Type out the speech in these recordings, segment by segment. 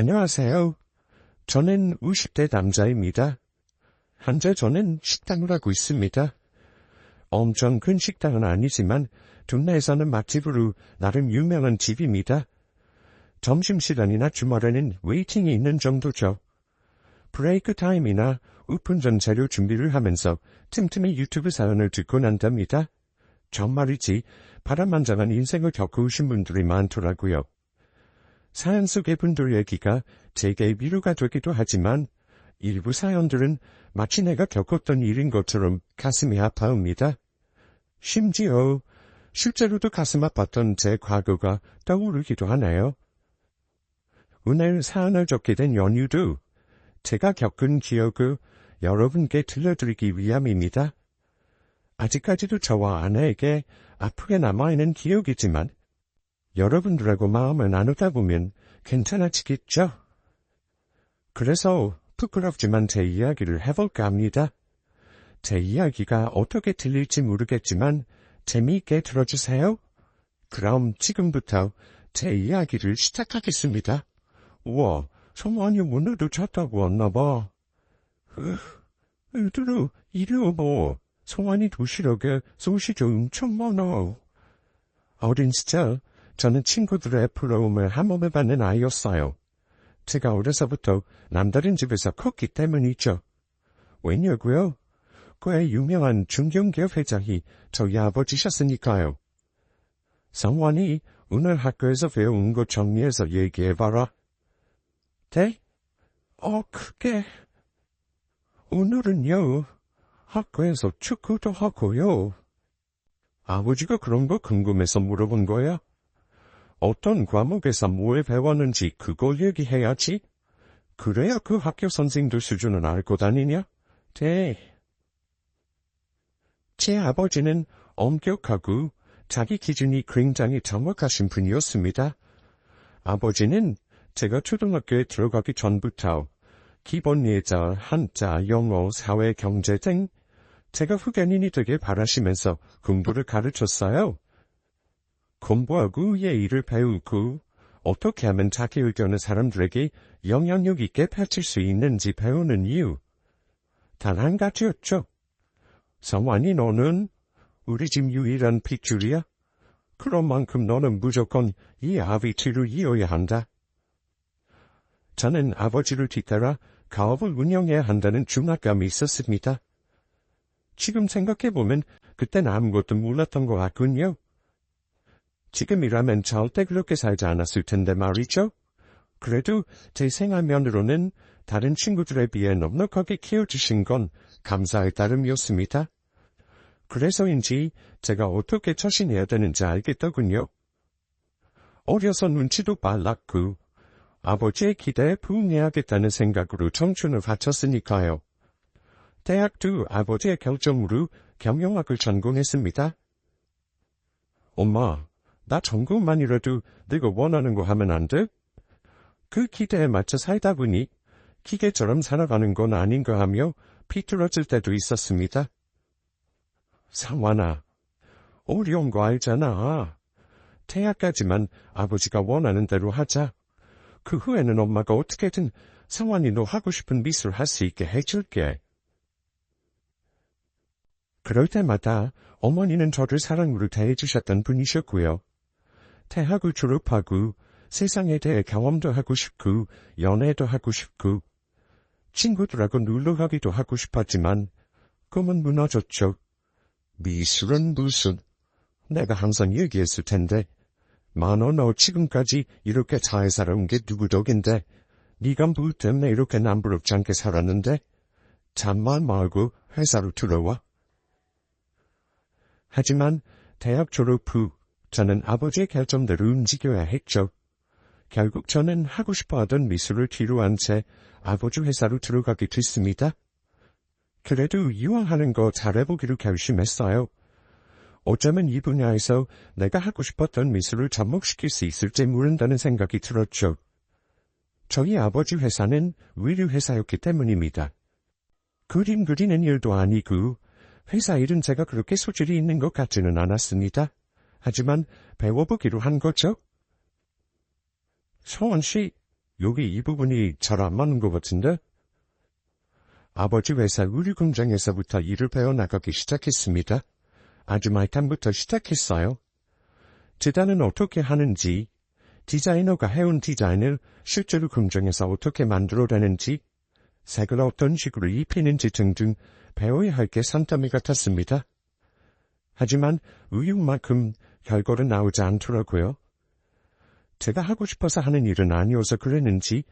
안녕하세요. 저는 50대 남자입니다. 현재 저는 식당을 하고 있습니다. 엄청 큰 식당은 아니지만 동네에서는 맛집으로 나름 유명한 집입니다. 점심시간이나 주말에는 웨이팅이 있는 정도죠. 브레이크 타임이나 오픈 전 재료 준비를 하면서 틈틈이 유튜브 사연을 듣곤 한답니다. 정말이지 바람만장한 인생을 겪으신 분들이 많더라고요. 사연 속의 분들 얘기가 제게 위로가 되기도 하지만 일부 사연들은 마치 내가 겪었던 일인 것처럼 가슴이 아파옵니다. 심지어 실제로도 가슴 아팠던 제 과거가 떠오르기도 하네요. 오늘 사연을 적게 된 연유도 제가 겪은 기억을 여러분께 들려드리기 위함입니다. 아직까지도 저와 아내에게 아프게 남아있는 기억이지만 여러분들하고 마음을 나누다 보면 괜찮아지겠죠? 그래서 부끄럽지만 제 이야기를 해볼까 합니다. 제 이야기가 어떻게 들릴지 모르겠지만 재미있게 들어주세요. 그럼 지금부터 제 이야기를 시작하겠습니다. 우와, 성환이 오늘도 잤다고 왔나봐. 얘들아, 이리 와봐. 성환이 도시락에 소시지 엄청 많아. 어린 시절 저는 친구들의 부러움을 한몸에 받는 아이였어요. 제가 어려서부터 남다른 집에서 컸기 때문이죠. 왜냐고요? 꽤 유명한 중견기업 회장이 저희 아버지셨으니까요. 성환이 오늘 학교에서 배운 거 정리해서 얘기해봐라. 네? 그게... 오늘은요, 학교에서 축구도 하고요. 아버지가 그런 거 궁금해서 물어본 거야? 어떤 과목에서 뭘 배웠는지 그걸 얘기해야지. 그래야 그 학교 선생들 수준은 알고 다니냐? 네. 제 아버지는 엄격하고 자기 기준이 굉장히 정확하신 분이었습니다. 아버지는 제가 초등학교에 들어가기 전부터 기본 예절, 한자, 영어, 사회, 경제 등 제가 흑연인이 되길 바라시면서 공부를 가르쳤어요. 공부하고 예의를 배우고 어떻게 하면 자기 의견을 사람들에게 영향력 있게 펼칠 수 있는지 배우는 이유. 단 한 가지였죠. 성환이 너는 우리 집 유일한 핏줄이야. 그런 만큼 너는 무조건 이 아비티를 이어야 한다. 저는 아버지를 뒤따라 가업을 운영해야 한다는 중압감이 있었습니다. 지금 생각해보면 그땐 아무것도 몰랐던 것 같군요. 지금이라면 절대 그렇게 살지 않았을 텐데 말이죠. 그래도 제 생활면으로는 다른 친구들에 비해 넉넉하게 키워주신 건 감사의 따름이었습니다. 그래서인지 제가 어떻게 처신해야 되는지 알겠더군요. 어려서 눈치도 빨랐고 아버지의 기대에 부응해야겠다는 생각으로 청춘을 바쳤으니까요. 대학도 아버지의 결정으로 경영학을 전공했습니다. 엄마, 나 전공만이라도 내가 원하는 거 하면 안 돼? 그 기대에 맞춰 살다 보니 기계처럼 살아가는 건 아닌가 하며 비틀어질 때도 있었습니다. 상환아, 어려운 거 알잖아. 대학까지만 아버지가 원하는 대로 하자. 그 후에는 엄마가 어떻게든 상환이 너 하고 싶은 미술 할 수 있게 해줄게. 그럴 때마다 어머니는 저를 사랑으로 대해주셨던 분이셨고요. 대학을 졸업하고 세상에 대해 경험도 하고 싶고 연애도 하고 싶고 친구들하고 놀러가기도 하고 싶었지만 꿈은 무너졌죠. 미술은 무슨... 내가 항상 얘기했을 텐데 만원 너 지금까지 이렇게 잘 살아온 게 누구 덕인데 네가 뭐 때문에 이렇게 남부럽지 않게 살았는데 잠만 말고 회사로 들어와. 하지만 대학 졸업 후 저는 아버지의 결정대로 움직여야 했죠. 결국 저는 하고 싶어하던 미술을 뒤로 한 채 아버지 회사로 들어가게 됐습니다. 그래도 이왕하는 거 잘해보기로 결심했어요. 어쩌면 이 분야에서 내가 하고 싶었던 미술을 접목시킬 수 있을지 모른다는 생각이 들었죠. 저희 아버지 회사는 의류회사였기 때문입니다. 그림 그리는 일도 아니고 회사 일은 제가 그렇게 소질이 있는 것 같지는 않았습니다. 하지만 배워보기로 한 거죠. 성원 씨, 여기 이 부분이 잘 안 맞는 것 같은데? 아버지 회사 의류 공장에서부터 일을 배워나가기 시작했습니다. 아주 말단부터 시작했어요. 재단은 어떻게 하는지, 디자이너가 해온 디자인을 실제로 공장에서 어떻게 만들어내는지, 색을 어떤 식으로 입히는지 등등 배워야 할 게 산더미 같았습니다. 하지만 의욕만큼 결과는 나오지 않더라고요. 제가 하고 싶어서 하는 일은 아니어서 그랬는지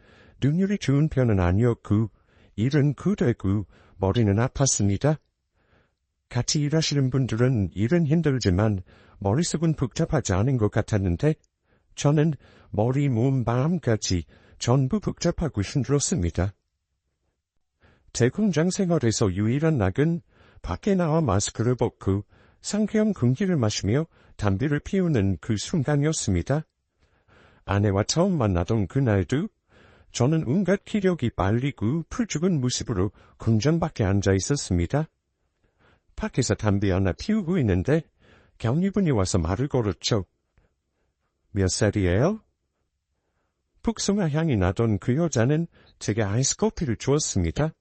능률이 좋은 편은 아니었고 일은 그대고 머리는 아팠습니다. 같이 일하시는 분들은 일은 힘들지만 머릿속은 복잡하지 않은 것 같았는데 저는 머리, 몸, 마음까지 전부 복잡하고 힘들었습니다. 제 공장 생활에서 유일한 낙은 밖에 나와 마스크를 벗고 상쾌한 공기를 마시며 담배를 피우는 그 순간이었습니다. 아내와 처음 만나던 그날도 저는 온갖 기력이 빨리고 풀죽은 모습으로 공장 밖에 앉아 있었습니다. 밖에서 담배 하나 피우고 있는데 경리분이 와서 말을 걸었죠. 몇 살이에요? 복숭아 향이 나던 그 여자는 제게 아이스 커피를 주었습니다.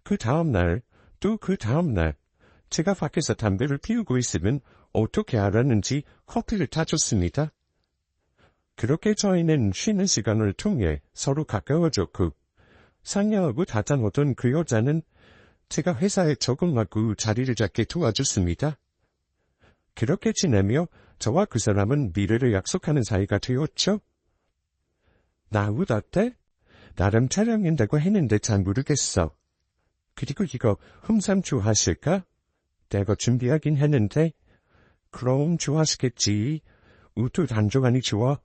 그 다음날, 또 그 다음날, 제가 밖에서 담배를 피우고 있으면 어떻게 알았는지 커피를 타줬습니다. 그렇게 저희는 쉬는 시간을 통해 서로 가까워졌고, 상냥하고 다정하던 그 여자는 제가 회사에 적응하고 자리를 잡게 도와줬습니다. 그렇게 지내며 저와 그 사람은 미래를 약속하는 사이가 되었죠. 나우 어때? 나름 촬영인다고 했는데 잘 모르겠어. 그리고 이거 흠삼 좋아하실까? 내가 준비하긴 했는데. 그럼 좋아하시겠지. 우도 단조하니 좋아.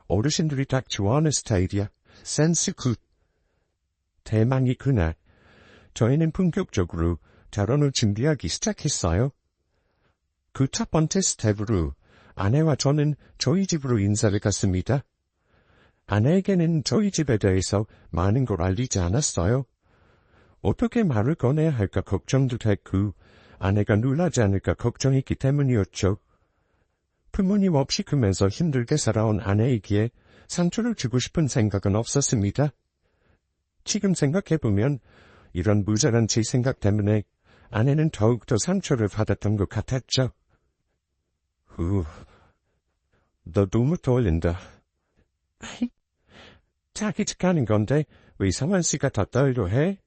어르신들이 딱 좋아하는 스타일이야. 센스 굿. 대망이 그날, 저희는 본격적으로 결혼을 준비하기 시작했어요. 그 첫 번째 스텝으로 아내와 저는 저희 집으로 인사를 갔습니다. 아내에게는 저희 집에 대해서 많은 걸 알리지 않았어요. 어떻게 말을 꺼내야 할까 걱정도 됐고 아내가 놀라지 않을까 걱정했기 때문이었죠. 부모님 없이 크면서 힘들게 살아온 아내이기에 상처를 주고 싶은 생각은 없었습니다. 지금 생각해보면 이런 무자란 제 생각 때문에 아내는 더욱더 상처를 받았던 것 같았죠. 너 너무 떨린다. 자기 척하는 건데 왜 상환 씨가 더 떨려 해?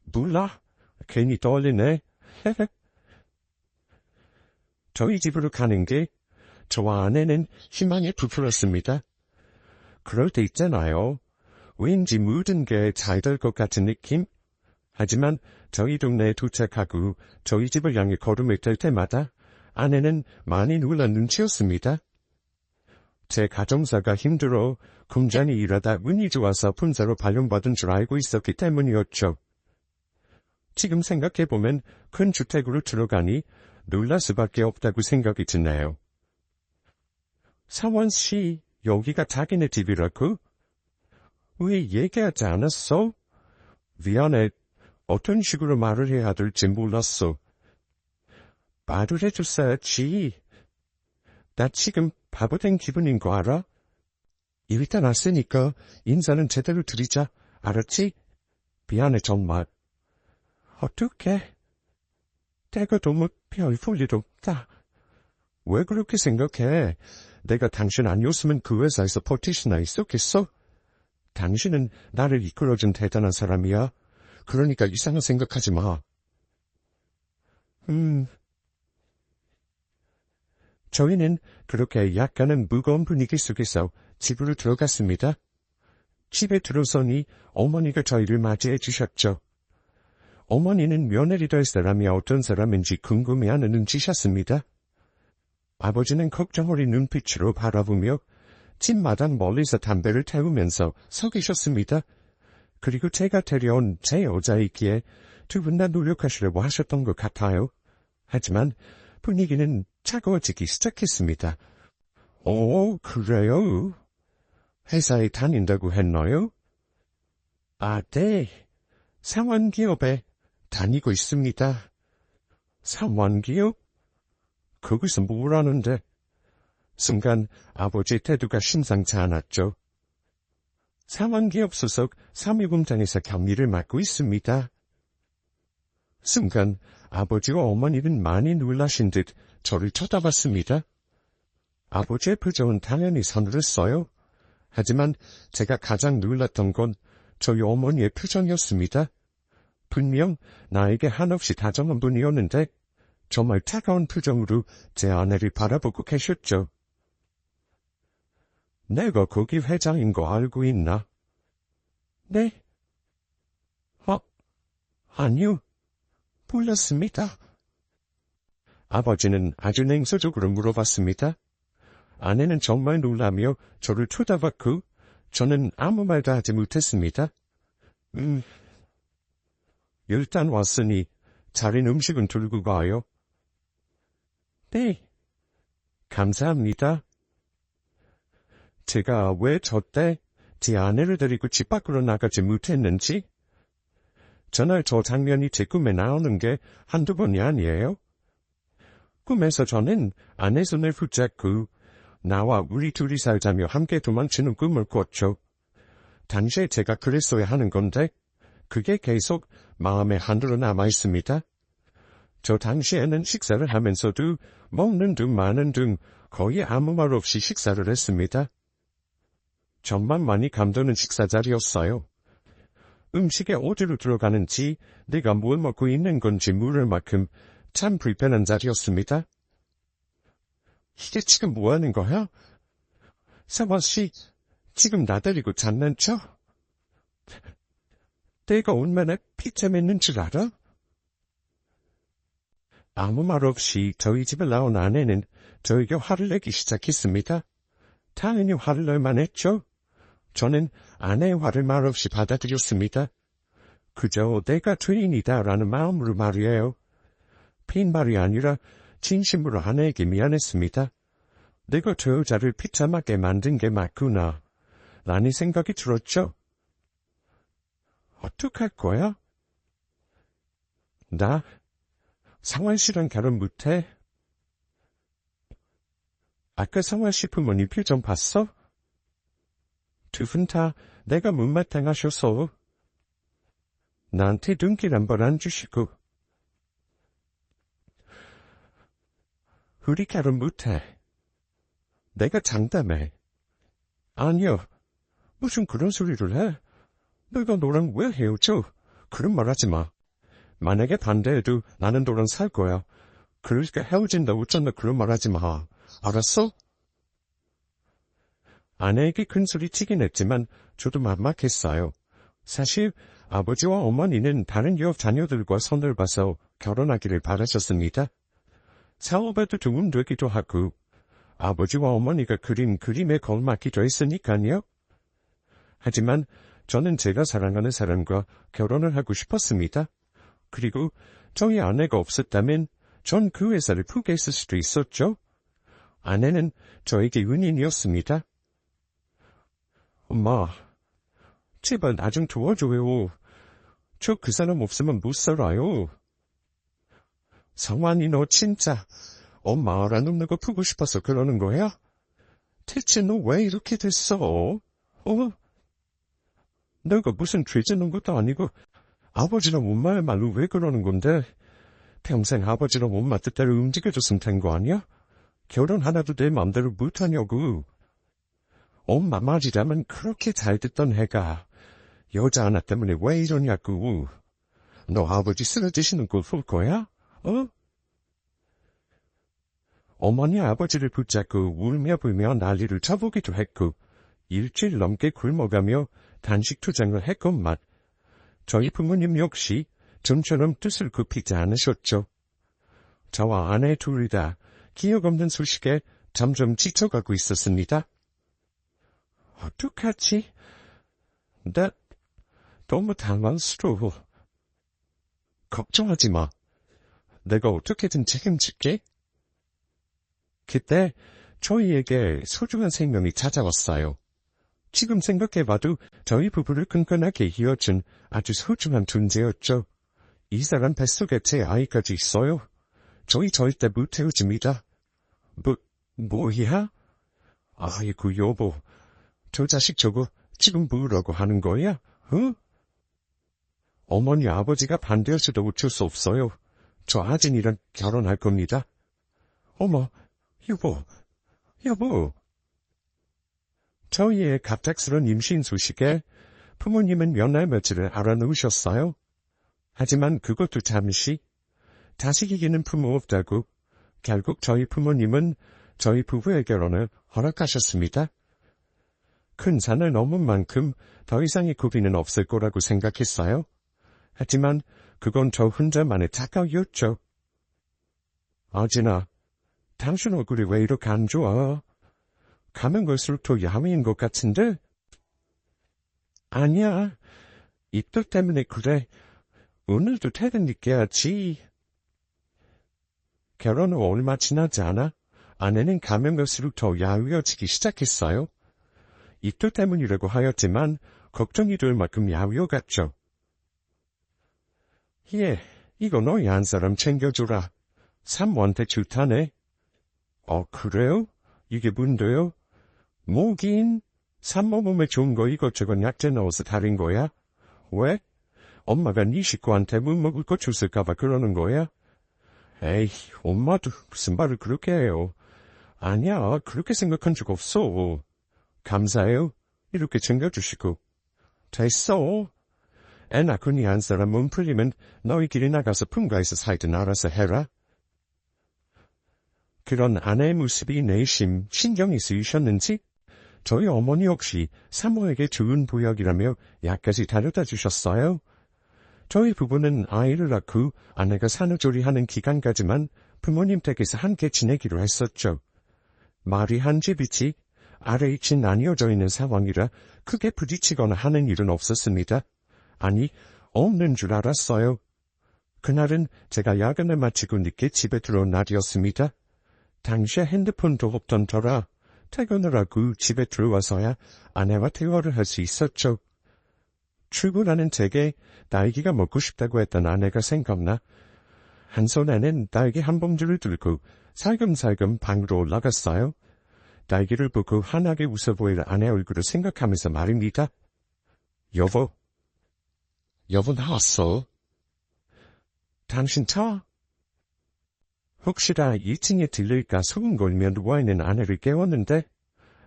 몰라. 괜히 떨리네. 저희 집으로 가는 게 저와 아내는 희망에 부풀었습니다. 그럴 때 있잖아요. 왠지 모든 게 잘 될 것 같은 느낌? 하지만 저희 동네에 도착하고 저희 집을 향해 걸음을 뗄 때마다 아내는 많이 놀란 눈치였습니다. 제 가정사가 힘들어 공장에 일하다 운이 좋아서 분사로 발령받은 줄 알고 있었기 때문이었죠. 지금 생각해보면 큰 주택으로 들어가니 놀랄 수밖에 없다고 생각이 드네요. 사원 씨, 여기가 자기네 집이라고? 왜 얘기하지 않았어? 미안해. 어떤 식으로 말을 해야 될지 몰랐어. 말을 해줬어야지. 나 지금 바보 된 기분인 거 알아? 일단 왔으니까 인사는 제대로 드리자. 알았지? 미안해 정말. 어떡해? 내가 너무 별 볼 일 없다. 왜 그렇게 생각해? 내가 당신 아니었으면 그 회사에서 버틸 수나 있었겠어? 당신은 나를 이끌어준 대단한 사람이야. 그러니까 이상한 생각하지 마. 저희는 그렇게 약간은 무거운 분위기 속에서 집으로 들어갔습니다. 집에 들어서니 어머니가 저희를 맞이해 주셨죠. 어머니는 며느리 될 사람이 어떤 사람인지 궁금해하는 눈치셨습니다. 아버지는 걱정 어린 눈빛으로 바라보며 집마당 멀리서 담배를 태우면서 서 계셨습니다. 그리고 제가 데려온 제 여자이기에 두 분 다 노력하시려고 하셨던 것 같아요. 하지만 분위기는 차가워지기 시작했습니다. 그래요? 회사에 다닌다고 했나요? 아, 네. 상환기업에 다니고 있습니다. 상환기업? 거기서 뭘 하는데? 순간 아버지 태도가 심상치 않았죠. 상황기업 소속 사무공장에서 경리를 맡고 있습니다. 순간 아버지와 어머니는 많이 놀라신 듯 저를 쳐다봤습니다. 아버지의 표정은 당연히 서늘했어요. 하지만 제가 가장 놀랐던 건 저희 어머니의 표정이었습니다. 분명 나에게 한없이 다정한 분이었는데 정말 차가운 표정으로 제 아내를 바라보고 계셨죠. 내가 거기 회장인 거 알고 있나? 네? 아니요. 몰랐습니다. 아버지는 아주 냉소적으로 물어봤습니다. 아내는 정말 놀라며 저를 쳐다봤고 저는 아무 말도 하지 못했습니다. 일단 왔으니 자린 음식은 들고 가요. 네. 감사합니다. 제가 왜 저 때 제 아내를 데리고 집 밖으로 나가지 못했는지? 전날 저 장면이 제 꿈에 나오는 게 한두 번이 아니에요. 꿈에서 저는 아내 손을 붙잡고 나와 우리 둘이 살자며 함께 도망치는 꿈을 꿨죠. 당시에 제가 그랬어야 하는 건데 그게 계속 마음에 한으로 남아있습니다. 저 당시에는 식사를 하면서도 먹는 둥 마는 둥 거의 아무 말 없이 식사를 했습니다. 정말 많이 감도는 식사 자리였어요. 음식에 어디로 들어가는지 내가 뭘 먹고 있는 건지 물을 만큼 참 불편한 자리였습니다. 이게 지금 뭐 하는 거야? 사와씨, 지금 나 데리고 장난쳐? 내가 얼마나 피tem했는 줄 알아? 아무 말 없이 저희 집을 나온 아내는 저에게 화를 내기 시작했습니다. 당연히 화를 낼만 했죠. 저는 아내의 화를 말없이 받아들였습니다. 그저 내가 죄인이다라는 마음으로 말이에요. 빈말이 아니라 진심으로 아내에게 미안했습니다. 내가 저 여자를 비참하게 만든 게 맞구나. 라는 생각이 들었죠. 어떡할 거야? 나 상환씨랑 결혼 못해? 아까 상환씨 부모님 표정 봤어? 두 분 다 내가 못마땅하셔서 나한테 눈길 한 번 안 주시고 우리 결혼 못해. 내가 장담해. 아니요. 무슨 그런 소리를 해? 내가 너랑 왜 헤어져? 그런 말 하지 마. 만약에 반대해도 나는 너랑 살 거야. 그러니까 헤어진다고 어쩐다 그런 말 하지 마. 알았어? 아내에게 큰소리 치긴 했지만 저도 막막했어요. 사실 아버지와 어머니는 다른 유학 자녀들과 손을 봐서 결혼하기를 바라셨습니다. 사업에도 도움 되기도 하고 아버지와 어머니가 그린 그림에 걸맞기도 했으니까요. 하지만 저는 제가 사랑하는 사람과 결혼을 하고 싶었습니다. 그리고 저희 아내가 없었다면 전 그 회사를 포기했을 수도 있었죠. 아내는 저에게 은인이었습니다. 엄마, 제발 나 좀 도와줘요. 저 그 사람 없으면 못 살아요. 성환이 너 진짜 엄마 알아놓는 거 보고 싶어서 그러는 거야? 대체 너 왜 이렇게 됐어? 내가 무슨 죄 짓는 것도 아니고 아버지랑 엄마의 말로 왜 그러는 건데 평생 아버지랑 엄마 뜻대로 움직여줬으면 된 거 아니야? 결혼 하나도 내 맘대로 못하냐고. 엄마 말이라면 그렇게 잘 듣던 애가 여자 하나 때문에 왜 이러냐고. 너 아버지 쓰러지시는 걸 볼 거야? 어머니 아버지를 붙잡고 울며 불며 난리를 쳐보기도 했고 일주일 넘게 굶어가며 단식 투쟁을 했건만 저희 부모님 역시 좀처럼 뜻을 굽히지 않으셨죠. 저와 아내 둘 다 기억 없는 소식에 점점 지쳐가고 있었습니다. 어떡하지? 나 너무 당황스러워. 걱정하지 마. 내가 어떻게든 책임질게. 그때 저희에게 소중한 생명이 찾아왔어요. 지금 생각해봐도 저희 부부를 끈끈하게 이어준 아주 소중한 존재였죠. 이 사람 뱃속에 제 아이까지 있어요. 저희 절대 못 헤어집니다. 뭐야? 아이고 여보, 저 자식 저거 지금 뭐라고 하는 거야? 어? 어머니 아버지가 반대해서도 어쩔 수 없어요. 저 아진이랑 결혼할 겁니다. 어머, 여보. 저희의 갑작스런 임신 소식에 부모님은 몇 날 며칠을 알아놓으셨어요. 하지만 그것도 잠시 자식이기는 부모 없다고 결국 저희 부모님은 저희 부부의 결혼을 허락하셨습니다. 큰 산을 넘은 만큼 더 이상의 고비는 없을 거라고 생각했어요. 하지만 그건 저 혼자만의 착각이었죠. 아진아, 당신 얼굴이 왜 이렇게 안 좋아? 가면 갈수록 더 야위인 것 같은데? 아니야, 입덧 때문에 그래. 오늘도 퇴근 늦게 하지. 결혼 후 얼마 지나지 않아 아내는 가면 갈수록 더 야위어지기 시작했어요. 입덧 때문이라고 하였지만 걱정이 될 만큼 야위어갔죠. 이거 너희 한 사람 챙겨주라. 산모한테 좋다네. 그래요? 이게 뭔데요? 뭐긴 산모 몸에 좋은 거 이것저것 약재 넣어서 다린 거야? 왜? 엄마가 네 식구한테 못 먹을 거 줬을까봐 그러는 거야? 에이, 엄마도 무슨 말을 그렇게 해요. 아니야, 그렇게 생각한 적 없어. 감사해요. 이렇게 챙겨주시고. 됐어. 애 낳고 한 사람 몸 풀리면 너희끼리 나가서 품가에서 살든 알아서 해라. 그런 아내의 모습이 내심 신경이 쓰이셨는지 저희 어머니 역시 산모에게 좋은 보약이라며 약까지 다려다 주셨어요. 저희 부부는 아이를 낳고 아내가 산후조리하는 기간까지만 부모님 댁에서 함께 지내기로 했었죠. 말이 한 집이지 아래이치 나뉘어져 있는 상황이라 크게 부딪히거나 하는 일은 없었습니다. 아니, 없는 줄 알았어요. 그날은 제가 야근을 마치고 늦게 집에 들어온 날이었습니다. 당시에 핸드폰도 없던 터라 퇴근을 하고 집에 들어와서야 아내와 대화를 할 수 있었죠. 출근하는 제게 딸기가 먹고 싶다고 했던 아내가 생각나 한 손에는 딸기 한 봉지를 들고 살금살금 방으로 올라갔어요. 딸기를 보고 환하게 웃어 보일 아내 얼굴을 생각하면서 말입니다. 여보 나왔어. 당신 차? 혹시나 2층에 들릴까 소근거리며 누워있는 아내를 깨웠는데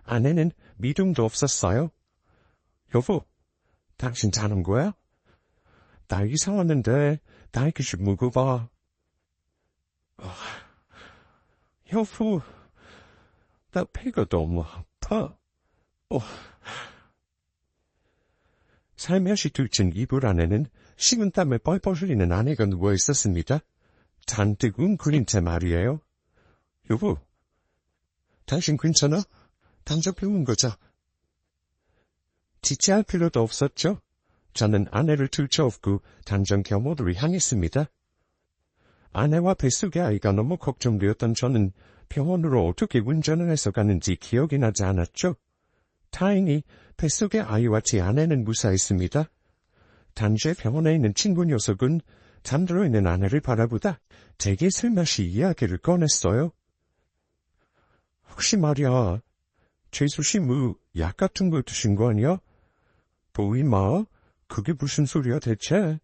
아내는 미움도 없었어요. 여보, 당신 자는 거야? 딸기 사왔는데 딸기 좀 먹어봐. 여보, 나 배가 너무 아파. 살며시 들친 이불 안에는 식은땀을 뻘뻘 흘리는 아내가 누워있었습니다. 잔뜩 웅크린 채 말이에요. 여보, 당신 괜찮아? 당장 병원 가자. 지체할 필요도 없었죠. 저는 아내를 들쳐업고 당장 경호를 향했습니다. 아내와 뱃속의 아이가 너무 걱정되었던 저는 병원으로 어떻게 운전을 해서 가는지 기억이 나지 않았죠. 다행히 뱃속의 아이와 제 아내는 무사했습니다. 단지 병원에 있는 친구 녀석은 잠들어 있는 아내를 바라보다 되게 슬며시 이야기를 꺼냈어요. 혹시 말이야, 재수씨 약 같은 거 드신 거 아니야? 보이마, 그게 무슨 소리야 대체?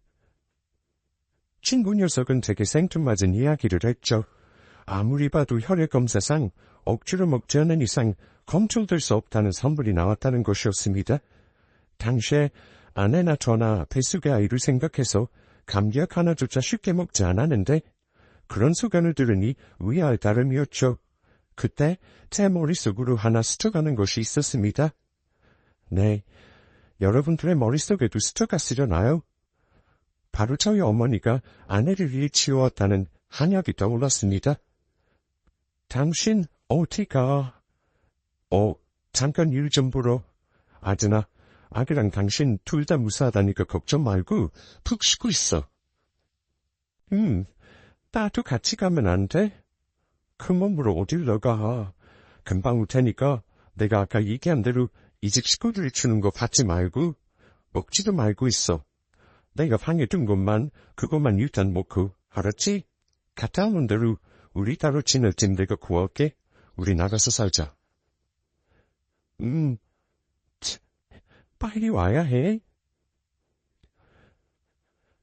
친구 녀석은 되게 생뚱맞은 이야기를 했죠. 아무리 봐도 혈액검사상 억지로 먹지 않은 이상 검출될 수 없다는 선물이 나왔다는 것이었습니다. 당시에 아내나 저나 뱃속의 아이를 생각해서 감기약 하나조차 쉽게 먹지 않았는데 그런 소견을 들으니 위아래 따름이었죠. 그때 제 머릿속으로 하나 스쳐가는 것이 있었습니다. 네, 여러분들의 머릿속에도 스쳐갔으려나요? 바로 저희 어머니가 아내를 위해 치워왔다는 한약이 떠올랐습니다. 당신 어디가? 잠깐 일 좀 보러. 아드나, 아기랑 당신 둘 다 무사하다니까 걱정 말고 푹 쉬고 있어. 나도 같이 가면 안 돼? 그 몸으로 어딜 나가. 금방 올 테니까 내가 아까 얘기한 대로 이직 식구들이 주는 거 받지 말고 먹지도 말고 있어. 내가 방에 둔 것만 그것만 일단 먹고 알았지? 갔다 오는 대로 우리 따로 지낼 땐 내가 구할게. 우리 나가서 살자. 빨리 와야 해.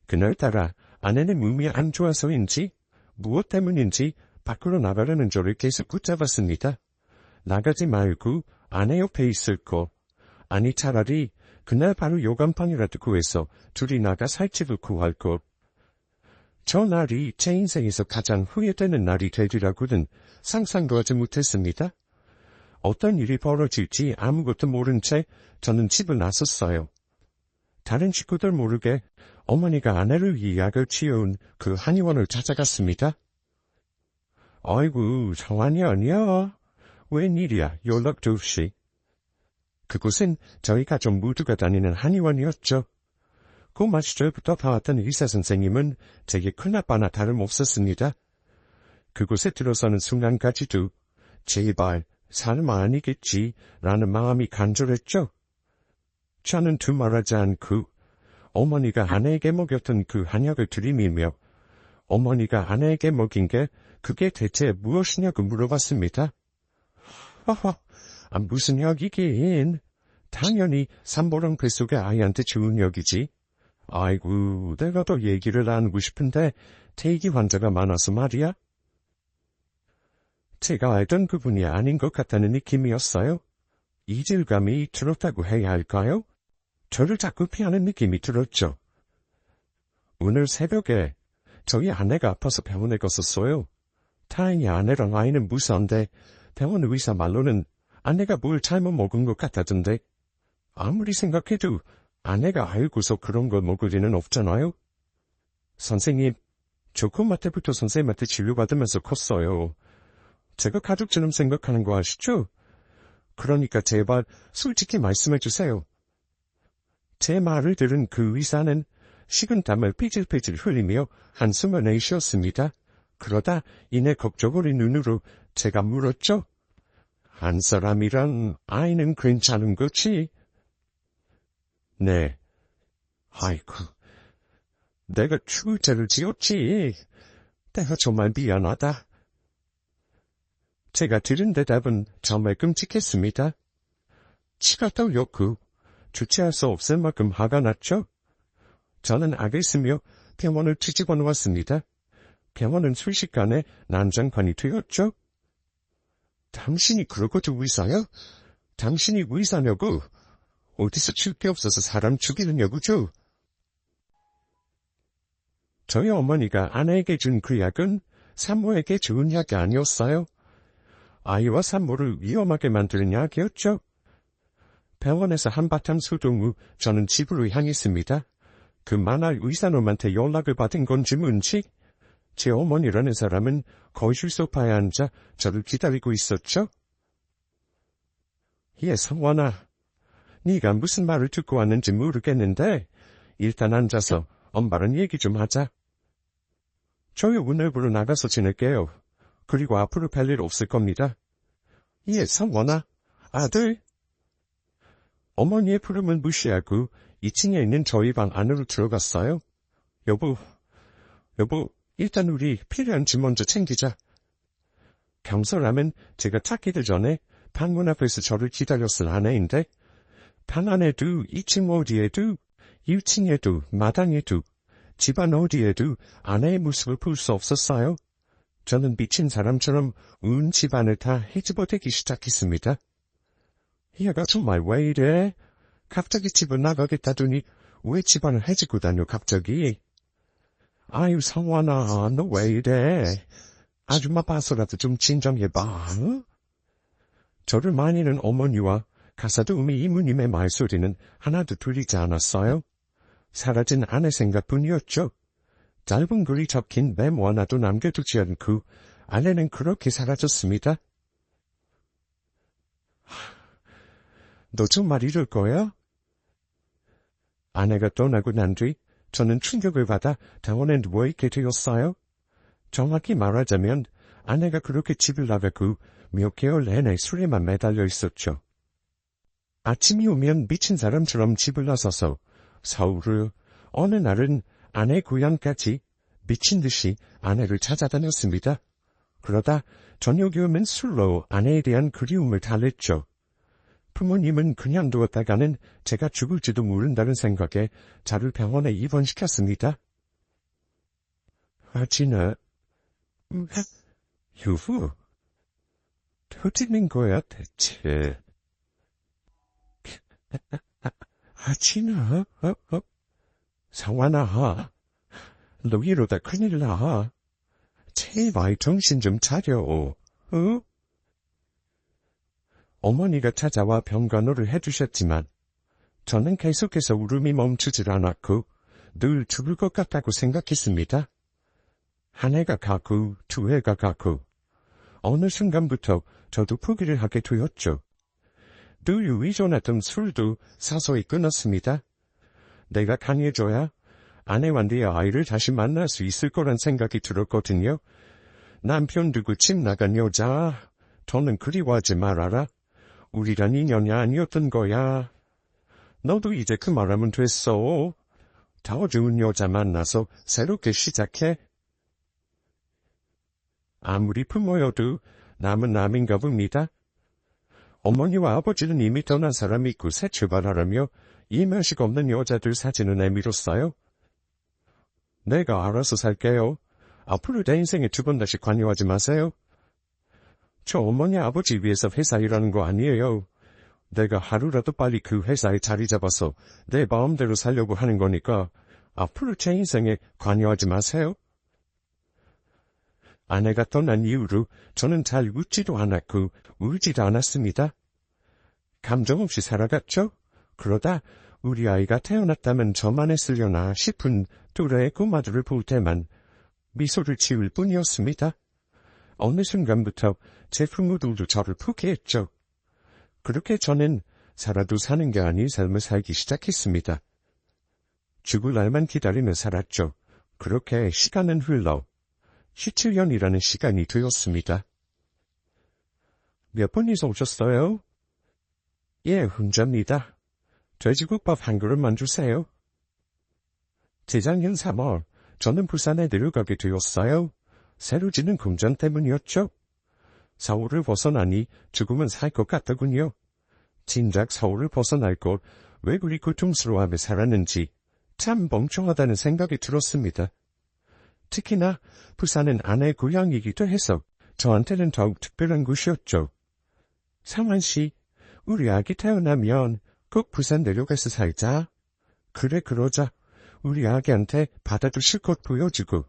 그날따라 아내는 몸이 안 좋아서인지 무엇 때문인지 밖으로 나가려는 저를 계속 붙잡았습니다. 나가지 말고 아내 옆에 있을 거. 아니 차라리 그날 바로 요감방이라도 구해서 둘이 나가 살집을 구할 것. 저 날이 제 인생에서 가장 후회되는 날이 되리라고는 상상도 하지 못했습니다. 어떤 일이 벌어질지 아무것도 모른 채 저는 집을 나섰어요. 다른 식구들 모르게 어머니가 아내를 위해 약을 치워온 그 한의원을 찾아갔습니다. 아이고, 정환이 아니야. 웬일이야, 연락도 없이. 그곳은 저희 가족 모두가 다니는 한의원이었죠. 꼬마 시절부터 봐왔던 의사선생님은 제게 큰아빠나 다름없었습니다. 그곳에 들어서는 순간까지도 제발 설마 아니겠지 라는 마음이 간절했죠. 저는 두말하지 않고 어머니가 아내에게 먹였던 그 한약을 들이밀며 어머니가 아내에게 먹인 게 그게 대체 무엇이냐고 물어봤습니다. 하하, 무슨 약이긴. 당연히 산보랑 뱃속의 아이한테 좋은 약이지. 아이고, 내가 더 얘기를 나누고 싶은데 대기 환자가 많아서 말이야. 제가 알던 그분이 아닌 것 같다는 느낌이었어요. 이질감이 들었다고 해야 할까요? 저를 자꾸 피하는 느낌이 들었죠. 오늘 새벽에 저희 아내가 아파서 병원에 갔었어요. 다행히 아내랑 아이는 무사한데 병원 의사 말로는 아내가 뭘 잘못 먹은 것 같다던데 아무리 생각해도 아내가 알고서 그런 걸 먹을 리는 없잖아요. 선생님, 저 꼬마 때부터 선생님한테 진료받으면서 컸어요. 제가 가족처럼 생각하는 거 아시죠? 그러니까 제발 솔직히 말씀해 주세요. 제 말을 들은 그 의사는 식은땀을 삐질삐질 흘리며 한숨을 내쉬었습니다. 그러다 이내 걱정어린 눈으로 제가 물었죠. 한 사람이랑 아이는 괜찮은 거지? 네. 아이고, 내가 죽을 죄를 지었지. 내가 정말 미안하다. 제가 들은 대답은 정말 끔찍했습니다. 치가 떨렸고 주체할 수 없을 만큼 화가 났죠. 저는 알겠으며 병원을 뒤집어 놓았습니다. 병원은 순식간에 난장판이 되었죠. 당신이 그러고도 의사야? 당신이 의사냐고? 어디서 줄 게 없어서 사람 죽이느냐고죠? 저희 어머니가 아내에게 준 그 약은 산모에게 좋은 약이 아니었어요. 아이와 산모를 위험하게 만드는 약이었죠. 병원에서 한바탕 소동 후 저는 집으로 향했습니다. 그 만화 의사놈한테 연락을 받은 건지 뭔지 제 어머니라는 사람은 거실 소파에 앉아 저를 기다리고 있었죠. 예, 성원아. 네가 무슨 말을 듣고 왔는지 모르겠는데 일단 앉아서 엄마랑 얘기 좀 하자. 저희 오늘부로 나가서 지낼게요. 그리고 앞으로 별일 없을 겁니다. 예, 성원아. 아들. 어머니의 부름을 무시하고 2층에 있는 저희 방 안으로 들어갔어요. 여보, 일단 우리 필요한 짐 먼저 챙기자. 경솔함은 제가 찾기도 전에 방문 앞에서 저를 기다렸을 아내인데 방 안에도 2층 어디에도 1층에도 마당에도 집안 어디에도 아내의 모습을 볼 수 없었어요. 저는 미친 사람처럼 온 집안을 다 헤집어대기 시작했습니다. 얘가 정말 왜 이래? 갑자기 집을 나가겠다더니 왜 집안을 헤집고 다녀 갑자기? 아유 성환아 너 왜 이래? 아줌마 봐서라도 좀 진정해봐. 어? 저를 많이는 어머니와 가사도우미 이모님의 말소리는 하나도 들리지 않았어요. 사라진 아내 생각뿐이었죠. 짧은 글이 적힌 메모 하나도 남겨두지 않고 아내는 그렇게 사라졌습니다. 너 정말 이럴 거야? 아내가 떠나고 난 뒤 저는 충격을 받아 병원에 누워있게 되었어요. 정확히 말하자면 아내가 그렇게 집을 나가고 몇 개월 내내 술에만 매달려 있었죠. 아침이 오면 미친 사람처럼 집을 나서서 서울을 어느 날은 아내 고향까지 미친 듯이 아내를 찾아다녔습니다. 그러다 저녁이 오면 술로 아내에 대한 그리움을 달랬죠. 부모님은 그냥 두었다가는 제가 죽을지도 모른다는 생각에 저를 병원에 입원시켰습니다. 하지나, 유후, 터지는 거야 대체. 하지나, 상환아, 너 이러다 큰일 나. 제발 정신 좀 차려, 어머니가 찾아와 병간호를 해주셨지만 저는 계속해서 울음이 멈추질 않았고 늘 죽을 것 같다고 생각했습니다. 한 해가 가고 두 해가 가고 어느 순간부터 저도 포기를 하게 되었죠. 늘 의존했던 술도 서서히 끊었습니다. 내가 강해져야 아내와 내 아이를 다시 만날 수 있을 거란 생각이 들었거든요. 남편 두고 집 나간 여자, 더는 그리워하지 말아라. 우리란 인연이 아니었던 거야. 너도 이제 그 말하면 됐어. 더 좋은 여자 만나서 새롭게 시작해. 아무리 부모여도 남은 남인가 봅니다. 어머니와 아버지는 이미 떠난 사람이 있고 새 출발하라며 이면식 없는 여자들 사진을 내밀었어요. 내가 알아서 살게요. 앞으로 내 인생에 두 번 다시 관여하지 마세요. 저 어머니 아버지 위해서 회사 일하는 거 아니에요. 내가 하루라도 빨리 그 회사에 자리 잡아서 내 마음대로 살려고 하는 거니까 앞으로 제 인생에 관여하지 마세요. 아내가 떠난 이후로 저는 잘 웃지도 않았고 울지도 않았습니다. 감정 없이 살아갔죠? 그러다 우리 아이가 태어났다면 저만 했으려나 싶은 또래의 꼬마들을 볼 때만 미소를 지을 뿐이었습니다. 어느 순간부터 제 부모들도 저를 포기했죠. 그렇게 저는 살아도 사는 게 아닌 삶을 살기 시작했습니다. 죽을 날만 기다리며 살았죠. 그렇게 시간은 흘러 17년이라는 시간이 되었습니다. 몇 분이서 오셨어요? 예, 혼자입니다. 돼지국밥 한 그릇만 주세요. 재작년 3월, 저는 부산에 내려가게 되었어요. 새로 지는 공장 때문이었죠. 서울을 벗어나니 죽음은 살 것 같더군요. 진작 서울을 벗어날 걸 왜 그리 고통스러워하며 살았는지 참 멍청하다는 생각이 들었습니다. 특히나 부산은 아내의 고향이기도 해서 저한테는 더욱 특별한 곳이었죠. 상환씨, 우리 아기 태어나면 꼭 부산 내려가서 살자. 그래 그러자. 우리 아기한테 바다도 실컷 보여주고.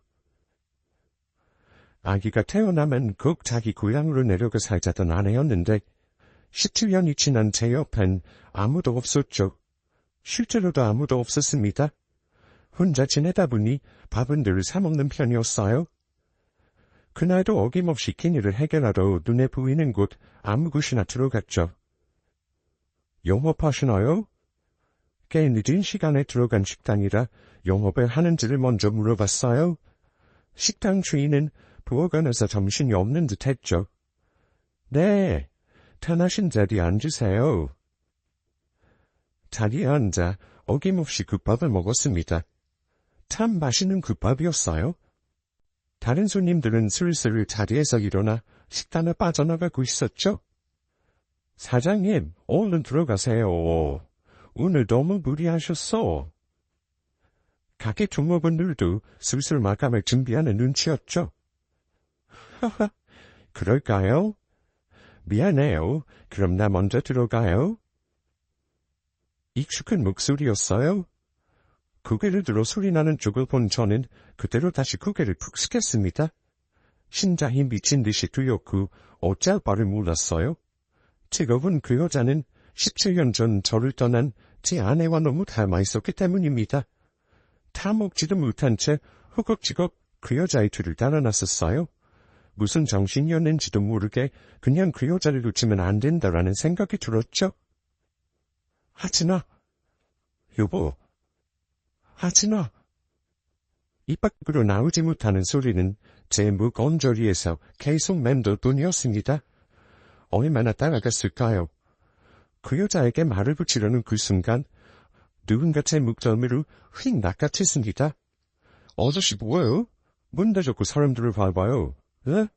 아기가 태어나면 꼭 자기 고향으로 내려가 살자던 아내였는데 17년이 지난 제 옆엔 아무도 없었죠. 실제로도 아무도 없었습니다. 혼자 지내다 보니 밥은 늘 사먹는 편이었어요. 그날도 어김없이 끼니를 해결하러 눈에 보이는 곳 아무 곳이나 들어갔죠. 영업하시나요? 꽤 늦은 시간에 들어간 식당이라 영업을 하는지를 먼저 물어봤어요. 식당 주인은 부엌안에서 정신이 없는 듯 했죠. 네, 편하신 자리에 앉으세요. 자리에 앉아 어김없이 국밥을 먹었습니다. 참 맛있는 국밥이었어요. 다른 손님들은 슬슬 자리에서 일어나 식당을 빠져나가고 있었죠. 사장님, 얼른 들어가세요. 오늘 너무 무리하셨어. 가게 종업원들도 슬슬 마감을 준비하는 눈치였죠. 하하, 그럴까요? 미안해요. 그럼 나 먼저 들어가요. 익숙한 목소리였어요. 고개를 들어 소리나는 쪽을 본 저는 그대로 다시 고개를 푹 숙였습니다. 심장이 미친 듯이 뛰었고 어찌할 바를 몰랐어요. 제가 본 그 여자는 17년 전 저를 떠난 제 아내와 너무 닮아 있었기 때문입니다. 다 먹지도 못한 채 허겁지겁 그 여자의 뒤를 따라 나섰어요. 무슨 정신이었는지도 모르게 그냥 그 여자를 놓치면 안 된다라는 생각이 들었죠. 하진아, 여보, 하진아. 입 밖으로 나오지 못하는 소리는 제 목 언저리에서 계속 맴돌 뿐이었습니다. 얼마나 따라갔을까요? 그 여자에게 말을 붙이려는 그 순간 누군가 제 목덜미로 휙 낚아챘습니다. 아저씨 뭐예요? 문 대잡고 사람들을 밟아요. 에?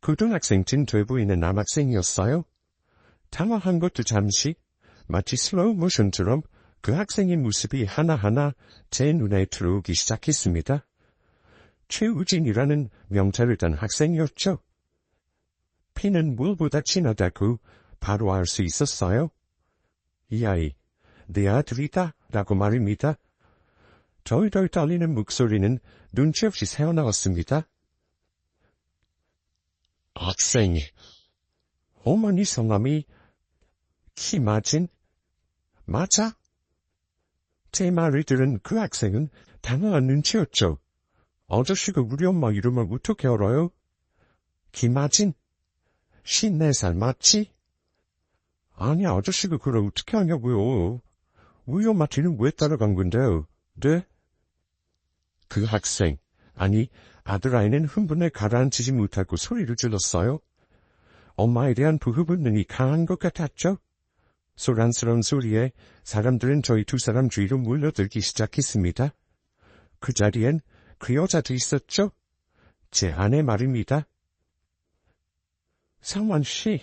고등학생 진 돼 보이는 남학생이었어요. 당황한 것도 잠시, 마치 슬로우 모션처럼 그 학생의 모습이 하나하나 제 눈에 들어오기 시작했습니다. 최우진이라는 명찰을 단 학생이었죠. 피는 물보다 진하다고 바로 알 수 있었어요. 이 아이, 내 아들이다 라고 말입니다. 덜덜 떨리는 목소리는 눈치 없이 새어나왔습니다. 학생, 어머니 성함이 김아진? 맞아? 제 말을 들은 그 학생은 당황한 눈치였죠. 아저씨가 우리 엄마 이름을 어떻게 알아요? 김아진? 54살 맞지? 아니 아저씨가 그걸 어떻게 아냐고요. 우리 엄마 뒤는 왜 따라간 건데요? 네? 그 학생, 아니 아들아이는 흥분에 가라앉히지 못하고 소리를 질렀어요. 엄마에 대한 부후 본능이 강한 것 같았죠. 소란스러운 소리에 사람들은 저희 두 사람 주위로 몰려들기 시작했습니다. 그 자리엔 그 여자도 있었죠. 제 아내 말입니다. 상원 씨.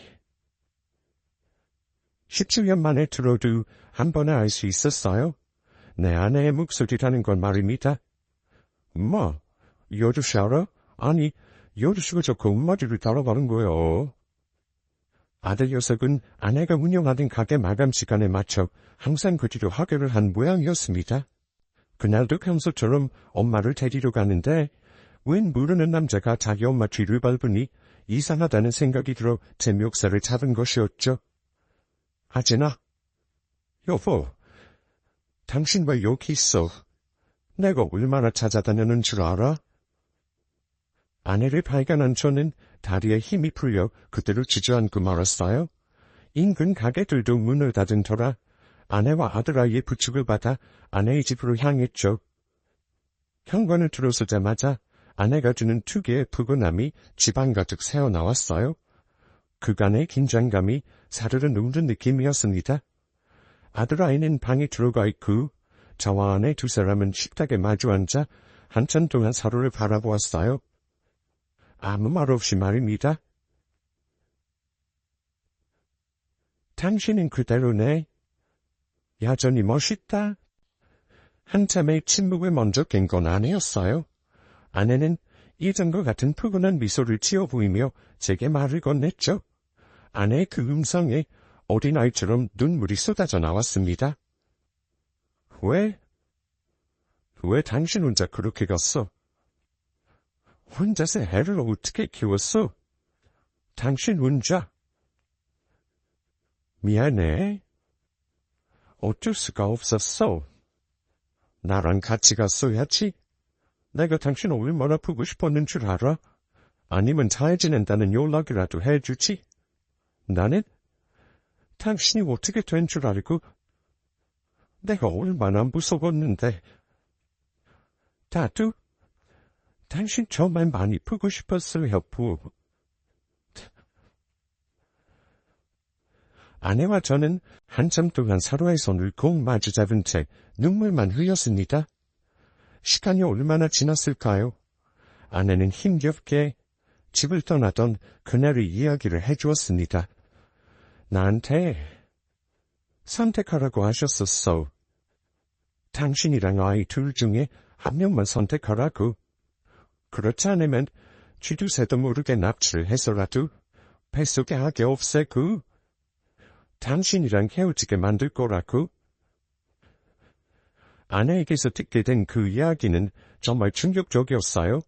17년 만에 들어도 한 번에 알 수 있었어요. 내 아내의 목소리라는 건 말입니다. 엄마, 이 아저씨 알아? 아니, 이 아저씨가 저 엄마들을 따라가는 거예요. 아들 녀석은 아내가 운영하던 가게 마감 시간에 맞춰 항상 그 뒤로 하교를 한 모양이었습니다. 그날도 평소처럼 엄마를 데리러 가는데 웬 모르는 남자가 자기 엄마 뒤를 밟으니 이상하다는 생각이 들어 제 멱살을 잡은 것이었죠. 아진아, 여보, 당신 왜 여기 있어? 내가 얼마나 찾아다녔는 줄 알아? 아내를 발견한 저는 다리에 힘이 풀려 그대로 주저앉고 말았어요. 인근 가게들도 문을 닫은 터라 아내와 아들아이의 부축을 받아 아내의 집으로 향했죠. 현관을 들어서자마자 아내가 주는 특유의 푸근함이 집안 가득 새어나왔어요. 그간의 긴장감이 사르르 녹는 느낌이었습니다. 아들아이는 방에 들어가 있고 저와 아내 두 사람은 식탁에 마주 앉아 한참 동안 서로를 바라보았어요. 아무 말 없이 말입니다. 당신은 그대로네. 여전히 멋있다. 한참의 침묵을 먼저 깬 건 아내였어요. 아내는 이전과 같은 푸근한 미소를 지어 보이며 제게 말을 건넸죠. 아내의 그 음성에 어린아이처럼 눈물이 쏟아져 나왔습니다. 왜 당신 혼자 그렇게 갔어? 혼자서 애를 어떻게 키웠어? 당신 혼자? 미안해. 어쩔 수가 없었어. 나랑 같이 갔어야지. 내가 당신 얼마나 보고 싶었는 줄 알아? 아니면 잘 지낸다는 연락이라도 해주지. 나는 당신이 어떻게 된 줄 알고 내가 얼마나 무서웠는데. 다두 당신 정말 많이 보고 싶었어요, 여보. 아내와 저는 한참 동안 서로의 손을 꼭 마주 잡은 채 눈물만 흘렸습니다. 시간이 얼마나 지났을까요? 아내는 힘겹게 집을 떠나던 그날의 이야기를 해주었습니다. 나한테 선택하라고 하셨었어. 당신이랑 아이 둘 중에 한 명만 선택하라고. 그렇지 않으면 쥐도 새도 모르게 납치를 해서라도 뱃속에 하게 없애고 당신이랑 헤어지게 만들 거라고. 아내에게서 듣게 된 그 이야기는 정말 충격적이었어요.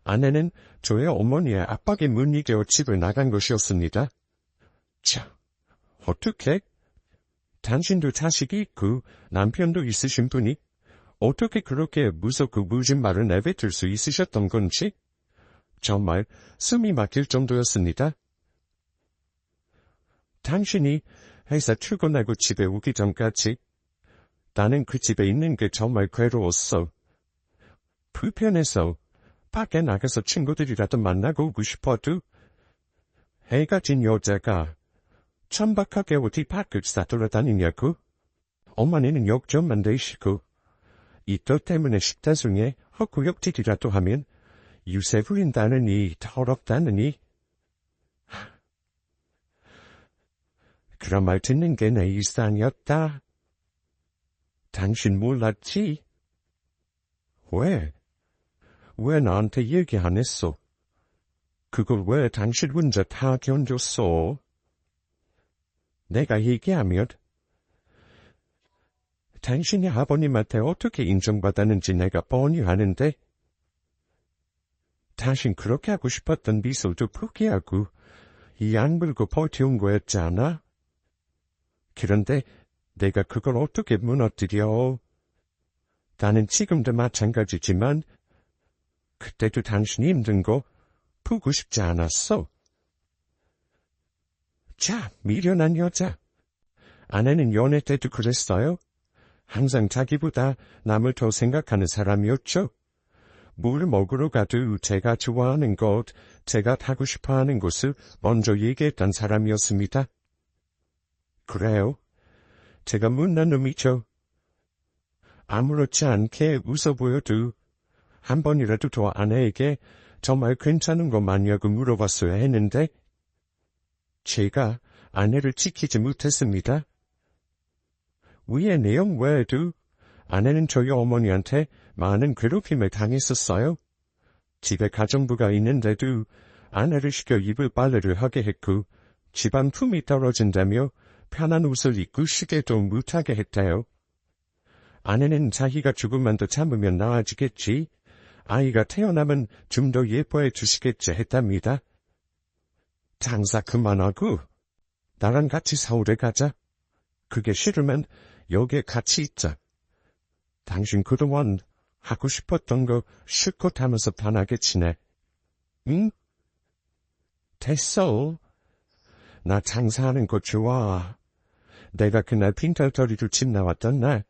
아내는 저의 어머니의 압박에 못 이겨 집을 나간 것이었습니다. 참, 어떻게? 당신도 자식이 있고 남편도 있으신 분이 어떻게 그렇게 무섭고 무진 말을 내뱉을 수 있으셨던 건지 정말 숨이 막힐 정도였습니다. 당신이 회사 출근하고 집에 오기 전까지 나는 그 집에 있는 게 정말 괴로웠어. 불편해서 밖에 나가서 친구들이라도 만나고 오고 싶어도 해가 진 여자가 천박하게 어디 밖을 싸돌아다니냐고. 어머니는 역전만 되시고 이 뜻 때문에 식탁중에 헛구역질이라도 하면 유세 부린다느니 더럽다느니. 그런 말 듣는 게 내 일상이었다. 당신 몰랐지? 왜? 왜 나한테 얘기 안 했어? 그걸 왜 당신 혼자 다 견뎠어? 내가 얘기하면 당신이 아버님한테 어떻게 인정받았는지 내가 뻔히 아는데 당신 그렇게 하고 싶었던 미술도 포기하고 이 악물고 버텨온 거였잖아. 그런데 내가 그걸 어떻게 무너뜨려? 나는 지금도 마찬가지지만 그때도 당신이 힘든 거 보고 싶지 않았어. 자, 미련한 여자. 아내는 연애 때도 그랬어요. 항상 자기보다 남을 더 생각하는 사람이었죠. 뭘 먹으러 가도 제가 좋아하는 것, 제가 타고 싶어하는 곳을 먼저 얘기했던 사람이었습니다. 그래요. 제가 못난 놈이죠. 아무렇지 않게 웃어 보여도 한 번이라도 더 아내에게 정말 괜찮은 거 맞냐고 물어봤어야 했는데 제가 아내를 지키지 못했습니다. 위의 내용 외에도 아내는 저희 어머니한테 많은 괴롭힘을 당했었어요. 집에 가정부가 있는데도 아내를 시켜 이불 빨래를 하게 했고 집안 품이 떨어진다며 편한 옷을 입고 쉬게도 못하게 했대요. 아내는 자기가 조금만 더 참으면 나아지겠지, 아이가 태어나면 좀 더 예뻐해 주시겠지 했답니다. 장사 그만하고 나랑 같이 서울에 가자. 그게 싫으면 여기에 같이 있자. 당신 그동안 하고 싶었던 거 실컷 하면서 편하게 지내. 응? 됐어. 나 장사하는 거 좋아. 내가 그날 빈털터리로 집 나왔던 날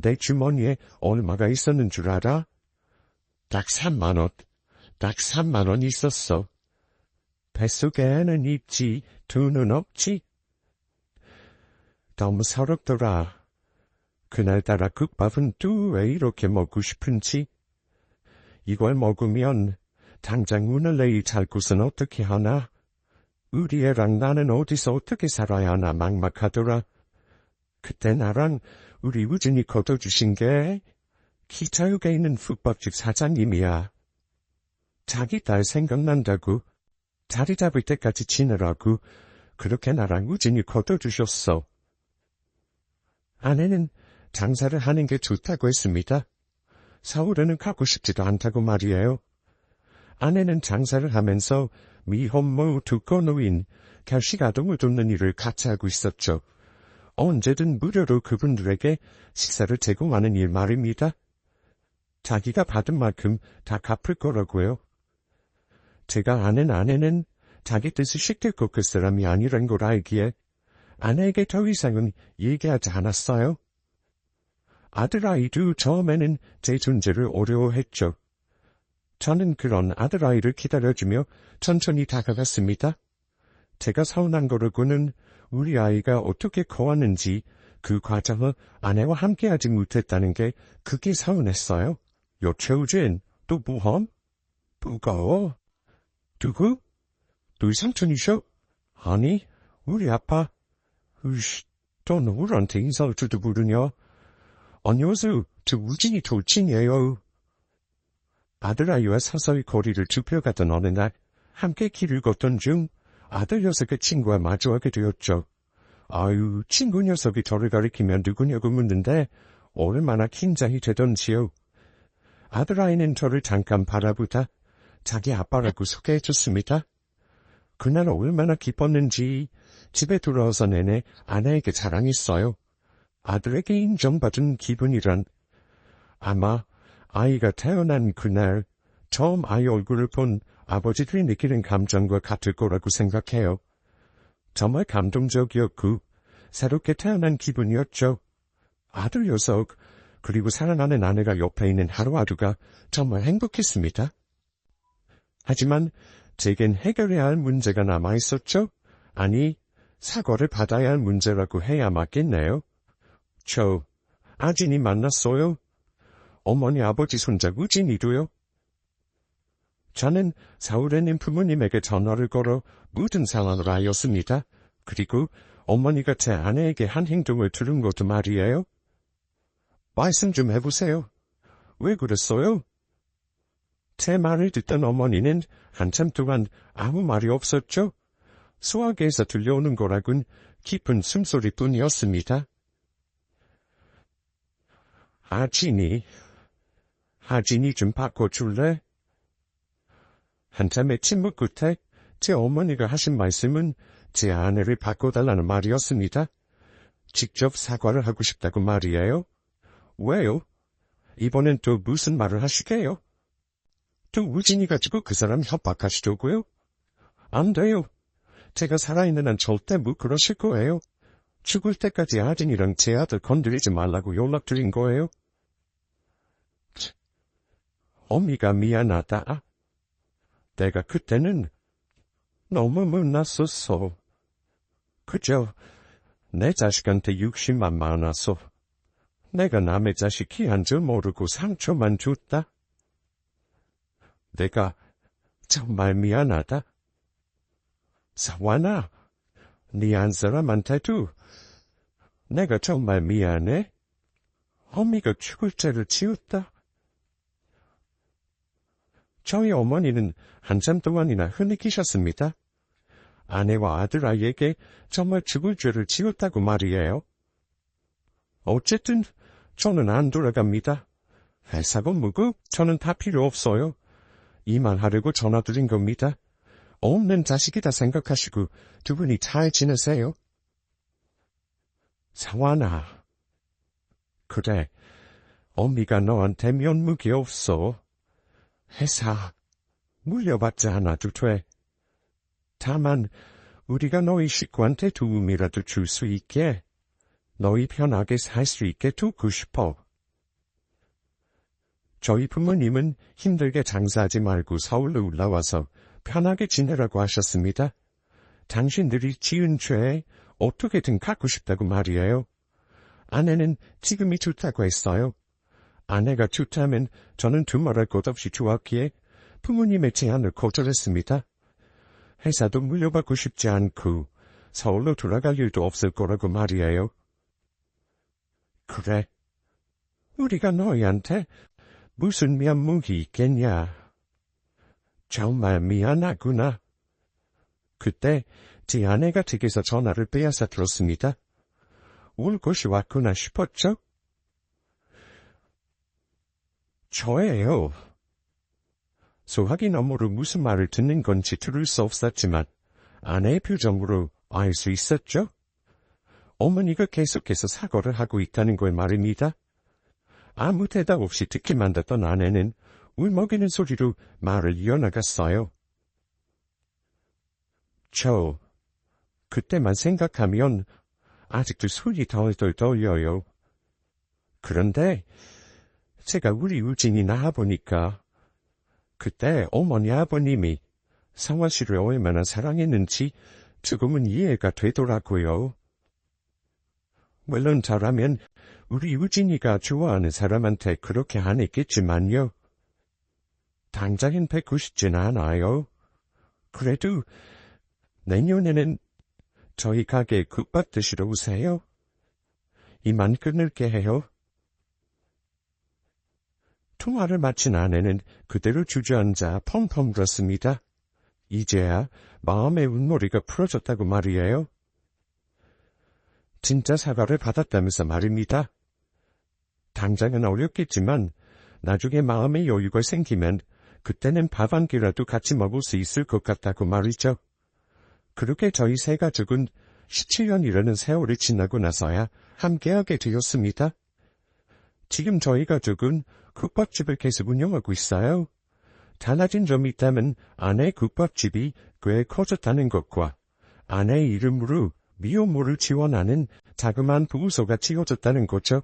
내 주머니에 얼마가 있었는 줄 알아? 딱 3만 원. 딱 3만 원 있었어. 뱃속에는 있지, 돈은 없지. 너무 서럽더라. 그날따라 국밥은 또 왜 이렇게 먹고 싶은지. 이걸 먹으면 당장 오늘 내일 잘 곳은 어떻게 하나? 우리 애랑 나는 어디서 어떻게 살아야 하나 막막하더라. 그때 나랑 우리 우진이 걷어주신 게 기차역에 있는 국밥집 사장님이야. 자기 딸 생각난다고 자리 잡을 때까지 지내라고 그렇게 나랑 우진이 걷어주셨어. 아내는 장사를 하는 게 좋다고 했습니다. 서울에는 가고 싶지도 않다고 말이에요. 아내는 장사를 하면서 미혼모 독거노인, 결식아동을 돕는 일을 같이 하고 있었죠. 언제든 무료로 그분들에게 식사를 제공하는 일 말입니다. 자기가 받은 만큼 다 갚을 거라고요. 제가 아는 아내는 자기 뜻을 쉽게 꺾을 사람이 아니란 걸 알기에 아내에게 더 이상은 얘기하지 않았어요. 아들아이도 처음에는 제 존재를 어려워했죠. 저는 그런 아들아이를 기다려주며 천천히 다가갔습니다. 제가 서운한 거로고는 우리 아이가 어떻게 커왔는지 그 과정을 아내와 함께하지 못했다는 게 그게 서운했어요. 여채우진, 또 뭐함? 뭐가? 누구? 너희 삼촌이셔? 아니, 우리 아빠. 으이씨, 너 누구한테 인사할 줄도 모르냐? 안녕하세요, 저 우진이 돌진이에요. 아들아이와 서서히 거리를 좁혀가던 어느 날 함께 길을 걷던 중 아들 녀석의 친구와 마주하게 되었죠. 아유, 친구 녀석이 저를 가리키며 누구냐고 묻는데 얼마나 긴장이 되던지요. 아들아이는 저를 잠깐 바라보다 자기 아빠라고 소개해줬습니다. 그날 얼마나 기뻤는지 집에 돌아와서 내내 아내에게 자랑했어요. 아들에게 인정받은 기분이란 아마 아이가 태어난 그날 처음 아이 얼굴을 본 아버지들이 느끼는 감정과 같을 거라고 생각해요. 정말 감동적이었고 새롭게 태어난 기분이었죠. 아들 녀석 그리고 사랑하는 아내가 옆에 있는 하루하루가 정말 행복했습니다. 하지만 제겐 해결해야 할 문제가 남아있었죠. 아니, 사과를 받아야 할 문제라고 해야 맞겠네요. 저 아진이 만났어요. 어머니 아버지 손자 우진이도요. 저는 서울에 있는 부모님에게 전화를 걸어 모든 상황을 알렸습니다. 그리고 어머니가 제 아내에게 한 행동을 들은 것도 말이에요. 말씀 좀 해보세요. 왜 그랬어요? 제 말을 듣던 어머니는 한참 동안 아무 말이 없었죠. 소화기에서 들려오는 거라곤 깊은 숨소리뿐이었습니다. 하진이 좀 바꿔줄래? 한참의 침묵 끝에 제 어머니가 하신 말씀은 제 아내를 바꿔달라는 말이었습니다. 직접 사과를 하고 싶다고 말이에요. 왜요? 이번엔 또 무슨 말을 하시게요? 또 우진이 가지고 그 사람 협박하시려고요? 안 돼요. 제가 살아있는 한 절대 못 그러실 거예요. 죽을 때까지 아진이랑 제 아들 건드리지 말라고 연락드린 거예요. 어미가 미안하다. 내가 그때는 너무 못났었어. 그저 내 자식한테 욕심만 많아서 내가 남의 자식 귀한 줄 모르고 상처만 줬다. 내가 정말 미안하다. 사완아, 네 한 사람한테도 내가 정말 미안해. 어미가 죽을 죄를 지었다. 저희 어머니는 한참 동안이나 흐느끼셨습니다. 아내와 아들아이에게 정말 죽을 죄를 지었다고 말이에요. 어쨌든 저는 안 돌아갑니다. 회사고 뭐고 저는 다 필요 없어요. 이만 하려고 전화드린 겁니다. 없는 자식이다 생각하시고 두 분이 잘 지내세요. 사완아. 그래, 어미가 너한테 면목이 없어. 회사 물려받지 않아도 돼. 다만 우리가 너희 식구한테 도움이라도 줄 수 있게, 너희 편하게 살 수 있게 두고 싶어. 저희 부모님은 힘들게 장사하지 말고 서울로 올라와서 편하게 지내라고 하셨습니다. 당신들이 지은 죄에 어떻게든 갖고 싶다고 말이에요. 아내는 지금이 좋다고 했어요. 아내가 좋다면 저는 두말할 것 없이 좋았기에 부모님의 제안을 거절했습니다. 회사도 물려받고 싶지 않고 서울로 돌아갈 일도 없을 거라고 말이에요. 그래, 우리가 너희한테 무슨 면목이 있겠냐. 정말 미안하구나. 그때 제 아내가 댁에서 전화를 빼앗아 들었습니다. 올 것이 왔구나 싶었죠? 저예요. 소화기 너머로 무슨 말을 듣는 건지 들을 수 없었지만 아내의 표정으로 알 수 있었죠? 어머니가 계속해서 사과를 하고 있다는 걸 말입니다. 아무 대답 없이 듣기만 했던 아내는 울먹이는 소리로 말을 이어나갔어요. 저 그때만 생각하면 아직도 손이 덜덜 떨려요. 그런데 제가 우리 우진이 낳아보니까 그때 어머니 아버님이 상화 씨를 얼마나 사랑했는지 조금은 이해가 되더라고요. 물론 저라면 우리 우진이가 좋아하는 사람한테 그렇게 안 했겠지만요. 당장은 뵙고 싶진 않아요. 그래도 내년에는 저희 가게에 국밥 드시러 오세요. 이만 끊을게 해요. 통화를 마친 아내는 그대로 주저앉아 펑펑 울었습니다. 이제야 마음의 운머리가 풀어졌다고 말이에요. 진짜 사과를 받았다면서 말입니다. 당장은 어렵겠지만 나중에 마음의 여유가 생기면 그때는 밥 한 끼라도 같이 먹을 수 있을 것 같다고 말이죠. 그렇게 저희 세 가족은 17년이라는 세월이 지나고 나서야 함께하게 되었습니다. 지금 저희 가족은 국밥집을 계속 운영하고 있어요. 달라진 점이 있다면 아내의 국밥집이 꽤 커졌다는 것과 아내의 이름으로 미혼모를 지원하는 자그마한 부부소가 지어졌다는 거죠.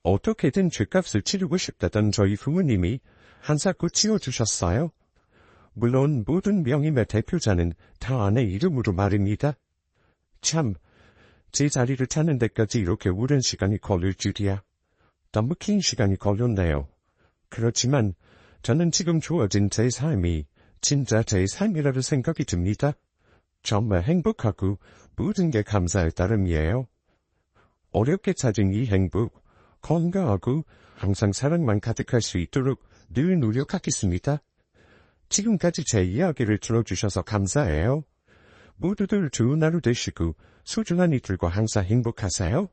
어떻게든 죗값을 치르고 싶다던 저희 부모님이 한사코 지어주셨어요. 물론 모든 명의의 대표자는 다 아내 이름으로 말입니다. 참, 제 자리를 찾는 데까지 이렇게 오랜 시간이 걸릴 줄이야. 너무 긴 시간이 걸렸네요. 그렇지만 저는 지금 주어진 제 삶이 진짜 제 삶이라는 생각이 듭니다. 정말 행복하고 모든 게 감사할 따름이에요. 어렵게 찾은 이 행복, 건강하고 항상 사랑만 가득할 수 있도록 늘 노력하겠습니다. 지금까지 제 이야기를 들어주셔서 감사해요. 모두들 좋은 하루 되시고 소중한 이들과 항상 행복하세요.